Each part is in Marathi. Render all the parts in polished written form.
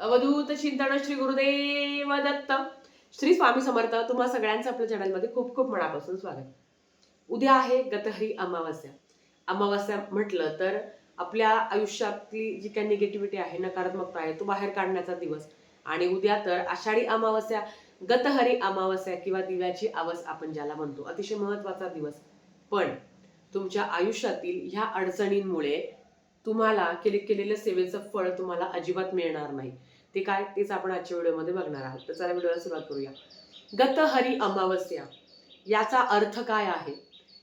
अवधूत चिंतन श्री गुरुदेव दत्त. श्री स्वामी समर्थ. तुम्हा सगळ्यांचं आपल्या चॅनलमध्ये खूप खूप मनापासून स्वागत. उद्या आहे गतहरी अमावस्या. अमावस्या म्हटलं तर आपल्या आयुष्यातली जी काही निगेटिव्हिटी आहे, नकारात्मकता आहे, तो बाहेर काढण्याचा दिवस. आणि उद्या तर आषाढी अमावस्या, गतहरी अमावस्या किंवा दिव्याची आवस आपण ज्याला म्हणतो, अतिशय महत्वाचा दिवस. पण तुमच्या आयुष्यातील ह्या अडचणींमुळे तुम्हाला केलेल्या सेवेचं फळ तुम्हाला अजिबात मिळणार नाही. ते काय, तेच आपण आजच्या व्हिडिओमध्ये बघणार आहोत. तर चला व्हिडिओला सुरुवात करूया. गतहरी अमावस्या याचा अर्थ काय आहे?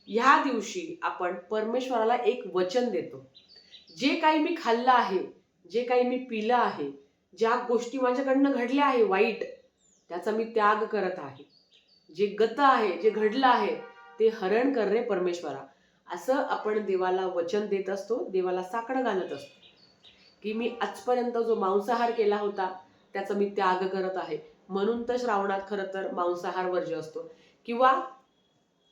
ह्या दिवशी आपण परमेश्वराला एक वचन देतो. जे काही मी खाल्लं आहे, जे काही मी पिलं आहे, ज्या गोष्टी माझ्याकडनं घडल्या आहे वाईट, त्याचा मी त्याग करत आहे. जे गत आहे, जे घडलं आहे, ते हरण कर रे परमेश्वरा, असं आपण देवाला वचन देत असतो, देवाला साकडं घालत असतो की मी आजपर्यंत जो मांसाहार केला होता त्याचा मी त्याग करत आहे. म्हणून तर श्रावणात खरं तर मांसाहार वर्ज्य असतो. किंवा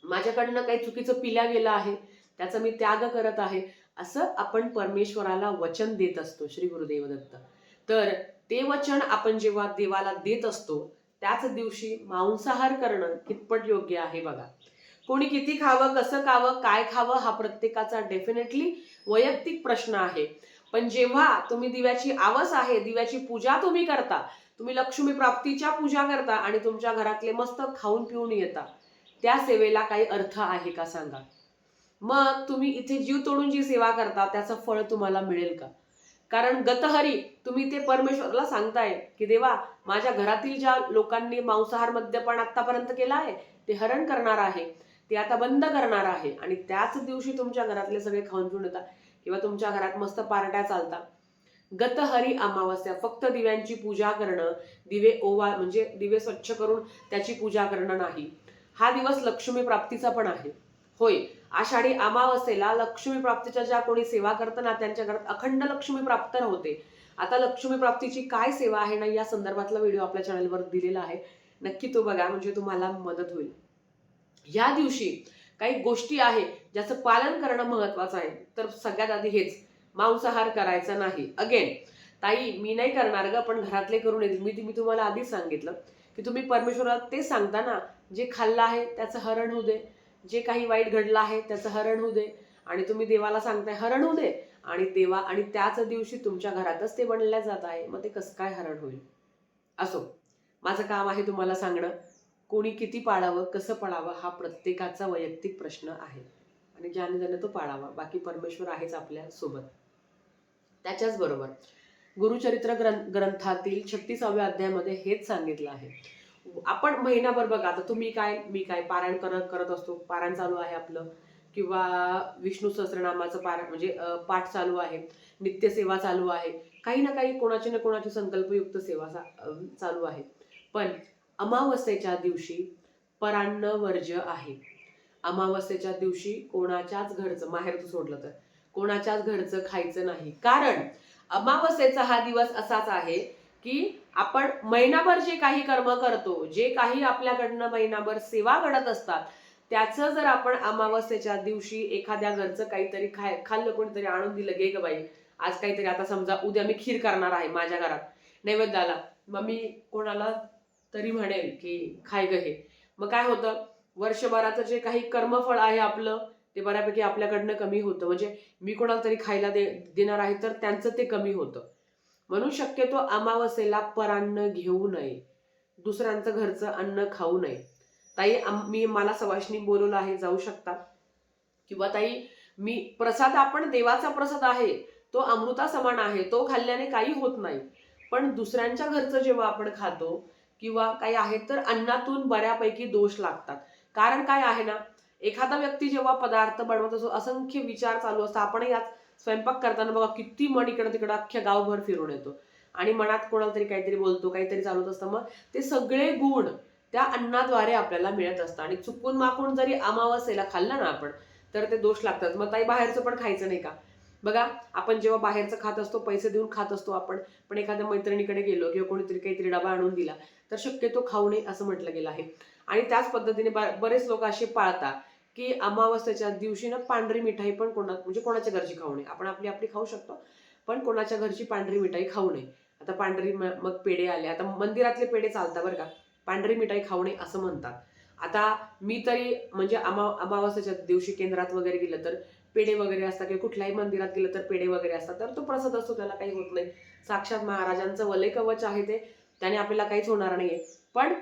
माझ्याकडनं काही चुकीचं पिल्या गेलं आहे, त्याचा मी त्याग करत आहे, असं आपण परमेश्वराला वचन देत असतो. श्री गुरुदेव दत्त. तर ते वचन आपण जेव्हा देवाला देत असतो त्याच दिवशी मांसाहार करणं कितपत योग्य आहे बघा. कोणी किती खावं, कसं खावं, काय खावं, हा प्रत्येकाचा डेफिनेटली वैयक्तिक प्रश्न आहे. पण जेव्हा तुम्ही दिव्याची आवस आहे, दिव्याची पूजा तुम्ही करता, तुम्ही लक्ष्मी प्राप्तीच्या पूजा करता आणि तुमच्या घरातले मस्त खाऊन पिऊन येता, त्या सेवेला काही अर्थ आहे का सांगा? मग तुम्ही इथे जीव तोडून जी सेवा करता त्याचं फळ तुम्हाला मिळेल का? कारण गतहरी तुम्ही ते परमेश्वराला सांगताय की देवा, माझ्या घरातील ज्या लोकांनी मांसाहार मद्यपान आतापर्यंत केला आहे ते हरण करणार आहे, ते आता बंद करणार आहे. आणि त्याच दिवशी तुमच्या घरातले सगळे खाऊन पिऊन येतात किंवा तुमच्या घरात मस्त पार्ट्या चालतात. गतहरी अमावस्या फक्त दिव्यांची पूजा करणं, दिवे ओवा म्हणजे दिवे स्वच्छ करून त्याची पूजा करणं नाही. हा दिवस लक्ष्मी प्राप्तीचा पण आहे. होय, आषाढी अमावस्येला लक्ष्मी प्राप्तीच्या ज्या कोणी सेवा करतं ना, त्यांच्या घरात अखंड लक्ष्मी प्राप्त होते. आता लक्ष्मी प्राप्तीची काय सेवा आहे ना, या संदर्भातला व्हिडिओ आपल्या चॅनलवर दिलेला आहे, नक्की तो बघा, म्हणजे तुम्हाला मदत होईल. या दिवशी काही गोष्टी आहे ज्याचं पालन करणं महत्वाचं आहे. तर सगळ्यात आधी हेच, मांसाहार करायचा नाही. अगेन ताई, मी नाही करणार ग, पण घरातले करून येतील. मी तुम्हाला आधीच सांगितलं की तुम्ही परमेश्वराला ते सांगता ना, जे खाल्लं आहे त्याचं हरण होऊ दे, जे काही वाईट घडलं आहे त्याचं हरण होऊ दे. आणि तुम्ही देवाला सांगताय हरण होऊ दे, आणि देवा आणि त्याच दिवशी तुमच्या घरातच ते बनल्या जात आहे. मग ते कसं काय हरण होईल? असो, माझं काम आहे तुम्हाला सांगणं. कोणी किती पाळावं, कसं पाळावं, हा प्रत्येकाचा वैयक्तिक प्रश्न आहे. आणि ज्याने त्याने तो पाळावा. बाकी परमेश्वर आहेच आपल्या सोबत. त्याच्याच बरोबर गुरुचरित्र ग्रंथातील 36व्या अध्यायामध्ये हेच सांगितलं आहे. आपण महिनाभर बघा, आता तुम्ही काय मी काय पारायण करत असतो, पारायण चालू आहे आपलं, किंवा विष्णू सहस्त्रनामाचं पारायण म्हणजे पाठ चालू आहे, नित्यसेवा चालू आहे, काही ना काही कोणाची ना कोणाची संकल्पयुक्त सेवा चालू आहे. पण अमावस्येच्या दिवशी परान्न वर्ज्य आहे. अमावस्येच्या दिवशी कोणाच्याच घरचं, माहेरचं सोडलं तर, कोणाच्याच घरचं खायचं नाही. कारण अमावस्येचा हा दिवस असाच आहे की आपण महिनाभर जे काही कर्म करतो, जे काही आपल्याकडनं महिनाभर सेवा घडत असतात, त्याचं जर आपण अमावस्येच्या दिवशी एखाद्या घरचं काहीतरी खाल्लं, कोणीतरी आणून दिलं, गे ग बाई आज काहीतरी, आता समजा उद्या मी खीर करणार आहे माझ्या घरात नैवेद्याला, मग मी कोणाला तरी म्हणेल की खाय ग हे, मग काय होतं, वर्षभराचं जे काही कर्मफळ आहे आपलं, ते बऱ्यापैकी आपल्याकडनं कमी होतं. म्हणजे मी कोणाला तरी खायला देणार आहे तर त्यांचं ते कमी होतं. म्हणून शक्यतो अमावस्येला परान्न घेऊ नये, दुसऱ्यांचं घरचं अन्न खाऊ नये. ताई, मला सवाष्णी बोलवलं आहे, जाऊ शकता. किंवा ताई, मी प्रसाद, आपण देवाचा प्रसाद आहे, तो अमृता समान आहे, तो खाल्ल्याने काही होत नाही. पण दुसऱ्यांच्या घरचं जेव्हा आपण खातो किंवा काही आहे, तर अन्नातून बऱ्यापैकी दोष लागतात. कारण काय आहे ना, एखादा व्यक्ती जेव्हा पदार्थ बनवत असतो, असंख्य विचार चालू असतात. आपण यात स्वयंपाक करताना बघा किती मन इकडं तिकडं अख्ख्या गावभर फिरून येतो आणि मनात कोणाला तरी काहीतरी बोलतो, काहीतरी चालत असतं. मग ते सगळे गुण त्या अन्नाद्वारे आपल्याला मिळत असतं. आणि चुकून माकून जरी अमावस्येला खाल्लं ना आपण, तर ते दोष लागतात. मग ताई, बाहेरचं पण खायचं नाही का? बघा, आपण जेव्हा बाहेरचं खात असतो, पैसे देऊन खात असतो आपण, पण एखाद्या मैत्रिणीकडे गेलो किंवा कोणीतरी काहीतरी डबा आणून दिला तर शक्यतो खाऊ नये असं म्हटलं गेलं आहे. आणि त्याच पद्धतीने बरेच लोक असे पाळतात की अमावस्येच्या दिवशी ना पांढरी मिठाई पण म्हणजे कोणाच्या घरची खाऊ नये. आपण आपली आपली खाऊ शकतो, पण कोणाच्या घरची पांढरी मिठाई खाऊ नये. आता पांढरी मग पेढे आले. आता मंदिरातले पेढे चालतात बरं का, पांढरी मिठाई खाऊ नये असं म्हणतात. आता मी तरी म्हणजे अमावास्येच्या दिवशी केंद्रात वगैरे गेलं तर पेढे वगैरे असतात, किंवा कुठल्याही मंदिरात गेलं तर पेढे वगैरे असतात, तर तो प्रसाद असतो, त्याला काही होत नाही. साक्षात महाराजांचं वलय कवच आहे ते, त्याने आपल्याला काहीच होणार नाहीये. पण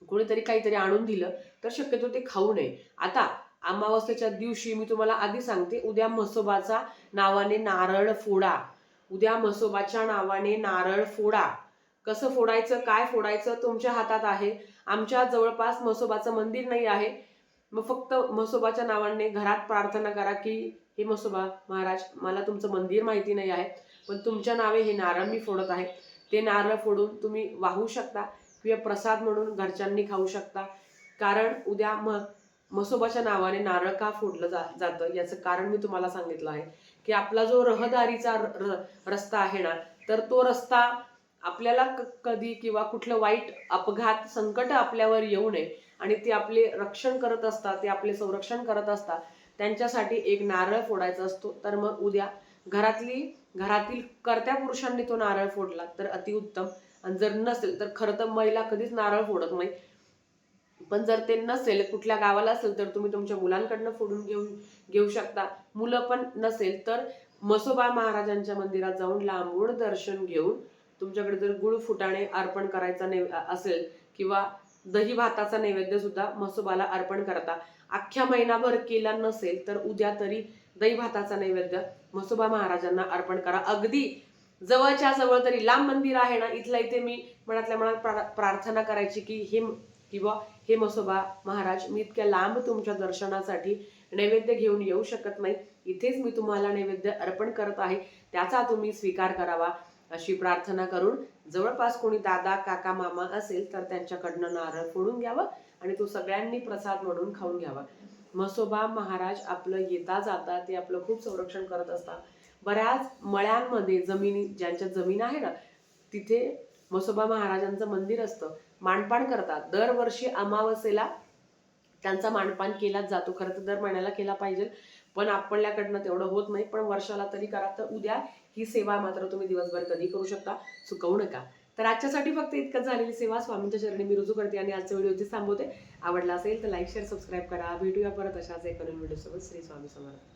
कोणीतरी काहीतरी आणून दिलं तर शक्यतो ते खाऊ नये. आता अमावास्येच्या दिवशी मी तुम्हाला आधी सांगते, उद्या म्हसोबाचा नावाने नारळ फोडा. उद्या म्हसोबाच्या नावाने नारळ फोडा. कसं फोडायचं, काय फोडायचं तुमच्या हातात आहे. आमच्या जवळपास म्हसोबाचं मंदिर नाही आहे. मग फक्त म्हसोबाच्या नावाने घरात प्रार्थना करा की हे म्हसोबा महाराज, मला तुमचं मंदिर माहिती नाही आहे, पण तुमच्या नावे हे नारळ मी फोडत आहे. ते नारळ फोडून तुम्ही वाहू शकता किंवा प्रसाद म्हणून घरच्यांनी खाऊ शकता. कारण उद्या म्हसोबाच्या नावाने नारळ का फोडलं जातं याचं कारण मी तुम्हाला सांगितलं आहे की आपला जो रहदारीचा रस्ता आहे ना, तर तो रस्ता आपल्याला कधी किंवा कुठलं वाईट अपघात संकट आपल्यावर येऊ नये आणि ते आपले रक्षण करत असतात, ते आपले संरक्षण करत असतात, त्यांच्यासाठी एक नारळ फोडायचा असतो. तर मग उद्या घरातील कर्त्या पुरुषांनी तो नारळ फोडला तर अतिउत्तम. आणि जर नसेल तर खरं तर महिला कधीच नारळ फोडत नाही, पण जर ते नसेल, कुठल्या गावाला असेल, तर तुम्ही तुमच्या मुलांकडनं फोडून घेऊ शकता. मुलं पण नसेल तर म्हसोबा महाराजांच्या मंदिरात जाऊन लांबून दर्शन घेऊन तुमच्याकडे जर गुळ फुटाणे अर्पण करायचा असेल किंवा दही भाताचा नैवेद्य सुद्धा म्हसोबाला अर्पण करता. अख्ख्या महिनाभर केला नसेल तर उद्या तरी दही भाताचा नैवेद्य म्हसोबा महाराजांना अर्पण करा. अगदी जवळच्या जवळ तरी, लांब मंदिर आहे ना, इथल्या इथे मी मनातल्या मनात प्रार्थना करायची की हे म्हसोबा महाराज, मी इतक्या लांब तुमच्या दर्शनासाठी नैवेद्य घेऊन येऊ शकत नाही, इथेच मी तुम्हाला नैवेद्य अर्पण करत आहे, त्याचा तुम्ही स्वीकार करावा अशी प्रार्थना करून जवळपास कोणी दादा काका मामा असेल तर त्यांच्याकडनं नारळ फोडून घ्यावं आणि तो सगळ्यांनी प्रसाद म्हणून खाऊन घ्यावा. म्हसोबा महाराज आपलं येता जाता ते आपलं खूप संरक्षण करत असतात. बऱ्याच मळ्यांमध्ये ज्यांच्या जमीन आहे ना, तिथे म्हसोबा महाराजांचं मंदिर असतं. मांडपान करतात दरवर्षी अमावस्येला, त्यांचा मांडपान केलाच जातो. खरं तर दर महिन्याला केला पाहिजे, पण आपल्याकडनं तेवढं होत नाही, पण वर्षाला तरी करा. तर उद्या ही सेवा मात्र तुम्ही दिवसभर कधी करू शकता, चुकवू नका. तर आजच्यासाठी फक्त इतकंच झालेली सेवा स्वामींच्या चरणी मी रुजू करते आणि आजचा व्हिडिओ इथेच थांबवते. आवडला असेल तर लाईक शेअर सबस्क्राईब करा. भेटूया परत अशाच एका नवीन व्हिडिओ सोबत. श्री स्वामी समर्थ.